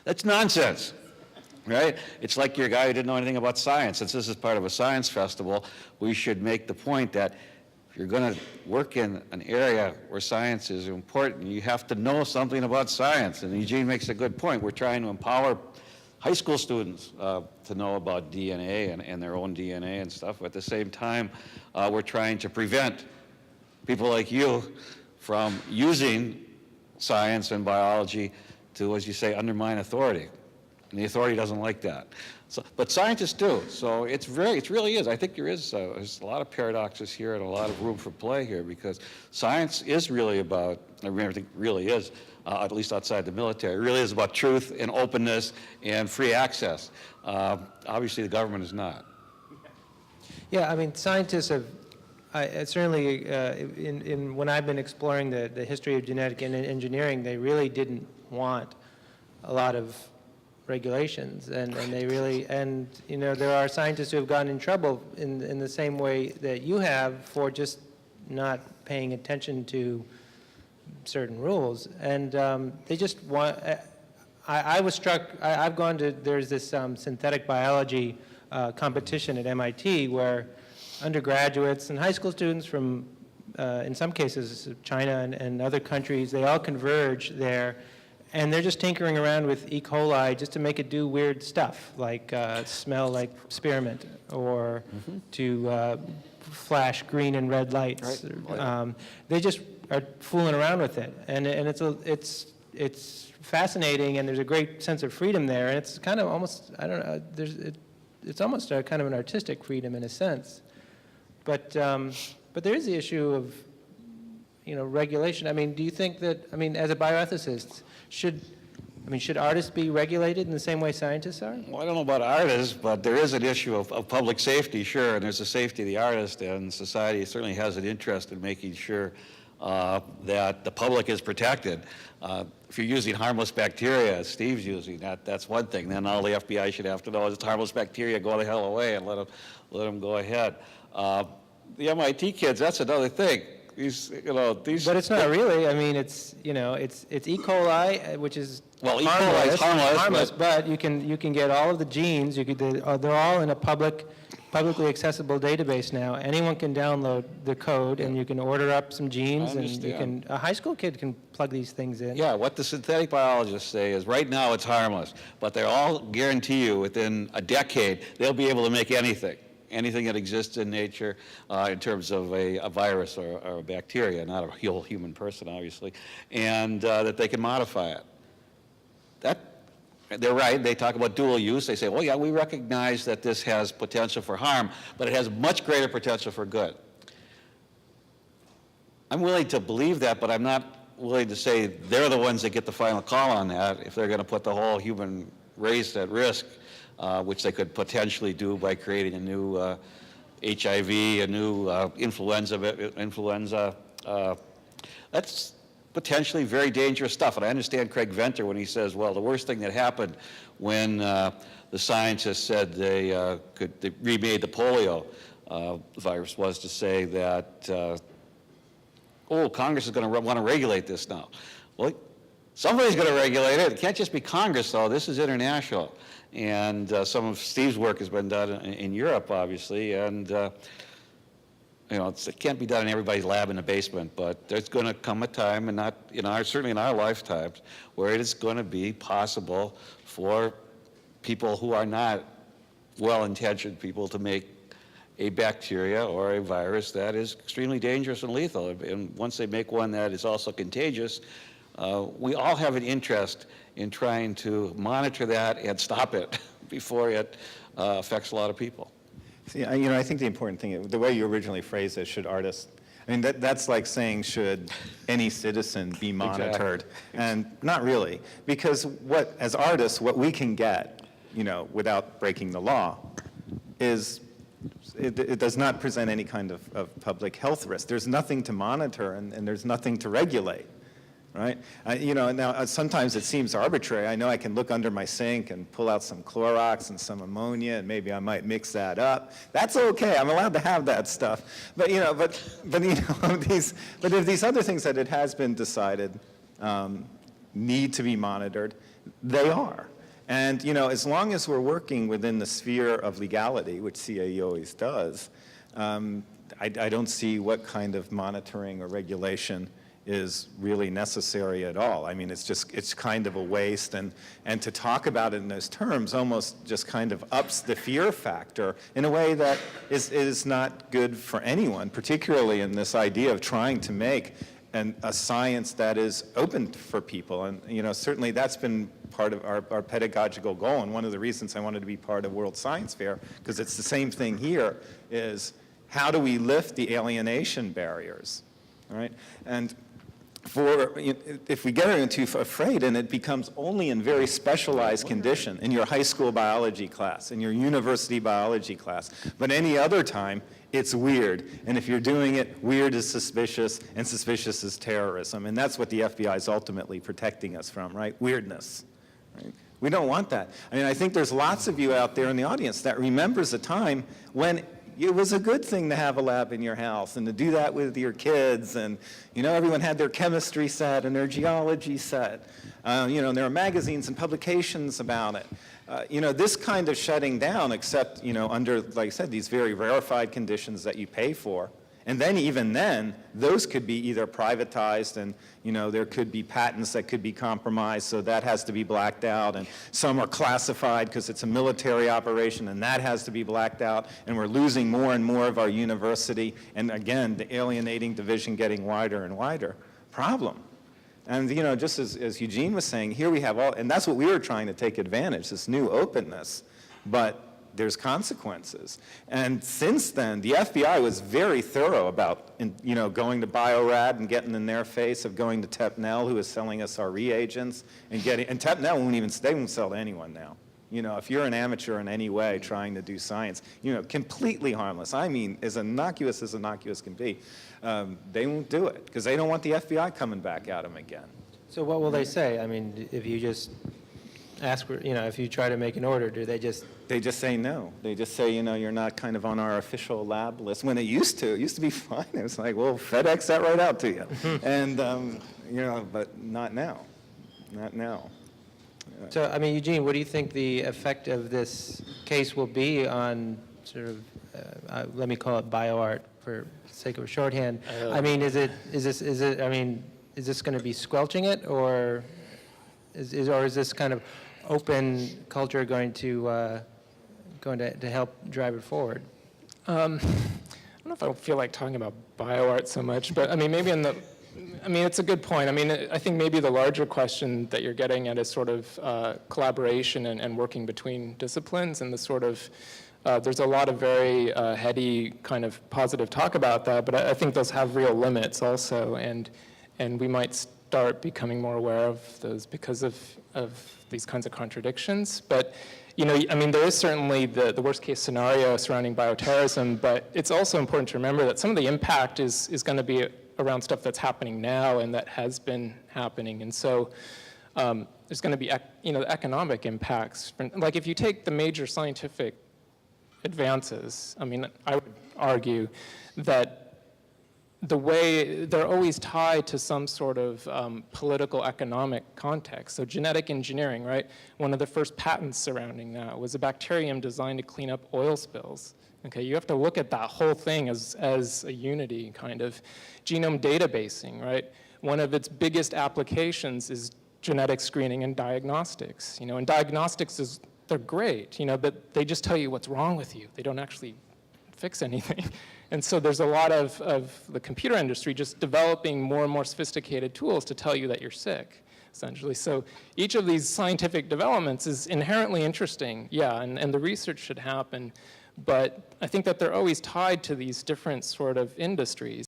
That's nonsense, right? It's like your guy who didn't know anything about science. Since this is part of a science festival, we should make the point that if you're going to work in an area where science is important, you have to know something about science. And Eugene makes a good point. We're trying to empower high school students to know about DNA and their own DNA and stuff. But at the same time, we're trying to prevent people like you from using science and biology to, as you say, undermine authority. And the authority doesn't like that. So, but scientists do. So it really is. I think there's a lot of paradoxes here and a lot of room for play here, because science is really about, I think really is, at least outside the military, it really is about truth and openness and free access. Obviously, the government is not. Yeah, I mean, scientists have, certainly when I've been exploring the history of genetic engineering, they really didn't want a lot of regulations, and they really, and you know, there are scientists who have gotten in trouble in the same way that you have for just not paying attention to certain rules, and they just want, I was struck, I've gone to, there's this synthetic biology competition at MIT where undergraduates and high school students from, in some cases, China and other countries, they all converge there, and they're just tinkering around with E. coli just to make it do weird stuff, like smell like spearmint, or to flash green and red lights. Right. They just are fooling around with it, and it's fascinating, and there's a great sense of freedom there, and it's kind of almost, I don't know, it's almost a kind of an artistic freedom in a sense, but there is the issue of, you know, regulation. I mean, do you think that, I mean, as a bioethicist, should artists be regulated in the same way scientists are? Well, I don't know about artists, but there is an issue of public safety, sure, and there's the safety of the artist, and society certainly has an interest in making sure that the public is protected. If you're using harmless bacteria, as Steve's using, that's one thing. Then all the FBI should have to know is it's harmless bacteria, go the hell away and let them go ahead. The MIT kids, that's another thing. These, you know, these. But it's not really. I mean, it's, you know, it's E. coli, which is well, E. coli is harmless, but you can get all of the genes. They're all in a publicly accessible database now. Anyone can download the code, and you can order up some genes, and a high school kid can plug these things in. Yeah, what the synthetic biologists say is right now it's harmless, but they all guarantee you within a decade they'll be able to make anything that exists in nature in terms of a virus or a bacteria, not a whole human person, obviously, and that they can modify it. They're right. They talk about dual use. They say, well, yeah, we recognize that this has potential for harm, but it has much greater potential for good. I'm willing to believe that, but I'm not willing to say they're the ones that get the final call on that if they're going to put the whole human race at risk, which they could potentially do by creating a new HIV, a new influenza. That's potentially very dangerous stuff. And I understand Craig Venter when he says, well, the worst thing that happened when the scientists said they remade the polio virus was to say that, oh, Congress is going to want to regulate this now. Well, somebody's going to regulate it. It can't just be Congress, though. This is international. And some of Steve's work has been done in Europe, obviously, and you know, it can't be done in everybody's lab in the basement, but there's going to come a time, and not certainly in our lifetimes, where it is going to be possible for people who are not well-intentioned people to make a bacteria or a virus that is extremely dangerous and lethal. And once they make one that is also contagious, we all have an interest in trying to monitor that and stop it before it affects a lot of people. See, I think the important thing, the way you originally phrased it, should artists, I mean, that's like saying, should any citizen be monitored? Exactly. And not really, because as artists, what we can get, without breaking the law, is it does not present any kind of public health risk. There's nothing to monitor, and there's nothing to regulate. Right? Now sometimes it seems arbitrary. I know I can look under my sink and pull out some Clorox and some ammonia, and maybe I might mix that up. That's okay. I'm allowed to have that stuff. But if these other things that it has been decided need to be monitored, they are. And, you know, as long as we're working within the sphere of legality, which CAE always does, I don't see what kind of monitoring or regulation is really necessary at all. I mean, it's kind of a waste, and to talk about it in those terms almost just kind of ups the fear factor in a way that is not good for anyone, particularly in this idea of trying to make a science that is open for people. And, you know, certainly that's been part of our pedagogical goal, and one of the reasons I wanted to be part of World Science Fair, because it's the same thing here, is how do we lift the alienation barriers, all right? And if we get into afraid, and it becomes only in very specialized condition, in your high school biology class, in your university biology class, but any other time, it's weird. And if you're doing it, weird is suspicious, and suspicious is terrorism. And that's what the FBI is ultimately protecting us from, right? Weirdness. Right? We don't want that. I mean, I think there's lots of you out there in the audience that remembers a time when it was a good thing to have a lab in your house and to do that with your kids, and, you know, everyone had their chemistry set and their geology set. You know, and there are magazines and publications about it. You know, this kind of shutting down, except, you know, under, like I said, these very rarefied conditions that you pay for. And then even then, those could be either privatized, and, you know, there could be patents that could be compromised, so that has to be blacked out, and some are classified because it's a military operation, and that has to be blacked out, and we're losing more and more of our university, and again, the alienating division getting wider and wider. Problem. And, you know, just as Eugene was saying, here we have all, and that's what we were trying to take advantage, this new openness, but there's consequences. And since then, the FBI was very thorough about, you know, going to Biorad and getting in their face, of going to Tepnell, who is selling us our reagents, and Tepnell they won't sell to anyone now. You know, if you're an amateur in any way trying to do science, you know, completely harmless, I mean, as innocuous can be, they won't do it, because they don't want the FBI coming back at them again. So what will they say? I mean, if you just ask, you know, if you try to make an order, do they just... They just say no. They just say, you know, you're not kind of on our official lab list. When it used to be fine. It was like, well, FedEx that right out to you. And, you know, but not now. Not now. So, I mean, Eugene, what do you think the effect of this case will be on sort of, let me call it bioart for the sake of a shorthand. I mean, is this going to be squelching it, or is this kind of open culture going to help drive it forward? I don't know if I feel like talking about bioart so much, but I mean, maybe it's a good point. I mean, I think maybe the larger question that you're getting at is sort of collaboration and working between disciplines, and the sort of, there's a lot of very heady kind of positive talk about that, but I think those have real limits also, and we might start becoming more aware of those because of these kinds of contradictions. But, you know, I mean, there is certainly the worst case scenario surrounding bioterrorism, but it's also important to remember that some of the impact is going to be around stuff that's happening now and that has been happening. And so there's going to be, you know, economic impacts. Like if you take the major scientific advances, I mean, I would argue that the way they're always tied to some sort of political economic context. So genetic engineering, right? One of the first patents surrounding that was a bacterium designed to clean up oil spills. Okay, you have to look at that whole thing as a unity, kind of. Genome databasing, right? One of its biggest applications is genetic screening and diagnostics. You know, and diagnostics they're great, you know, but they just tell you what's wrong with you. They don't actually fix anything. And so there's a lot of the computer industry just developing more and more sophisticated tools to tell you that you're sick, essentially. So each of these scientific developments is inherently interesting, yeah, and the research should happen. But I think that they're always tied to these different sort of industries.